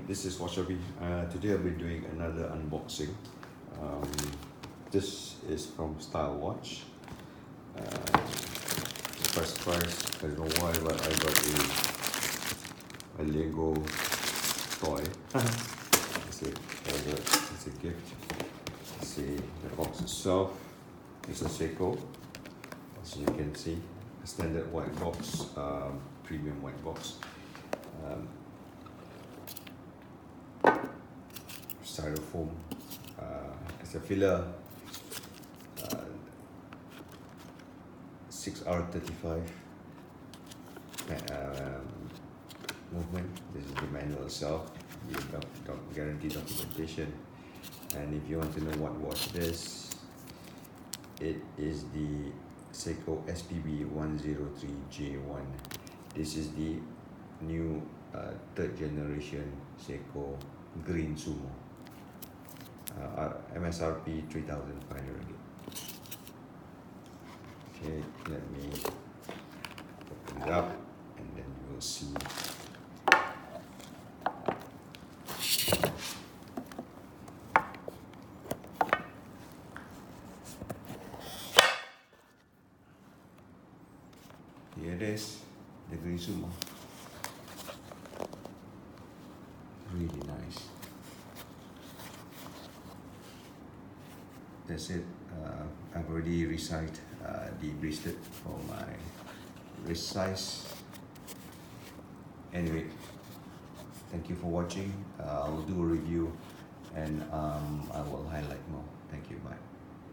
this is Washabi. Today I'll be doing another unboxing. This is from Style Watch. First price, I don't know why, but I got a Lego toy. It's a gift. See the box itself. It's a Seiko, as you can see, a standard white box, premium white box. Styrofoam as a filler, 6R35 movement. This is the manual itself. You don't guarantee documentation. And if you want to know what watch it is the Seiko SPB103J1. This is the new third generation Seiko green Sumo. MSRP 3,500. Okay, let me open it up and then you will see. Here it is, the green Sumo. Really nice. That's it. I've already resized the bracelet for my wrist size. Anyway, thank you for watching. I'll do a review and I will highlight more. Thank you. Bye.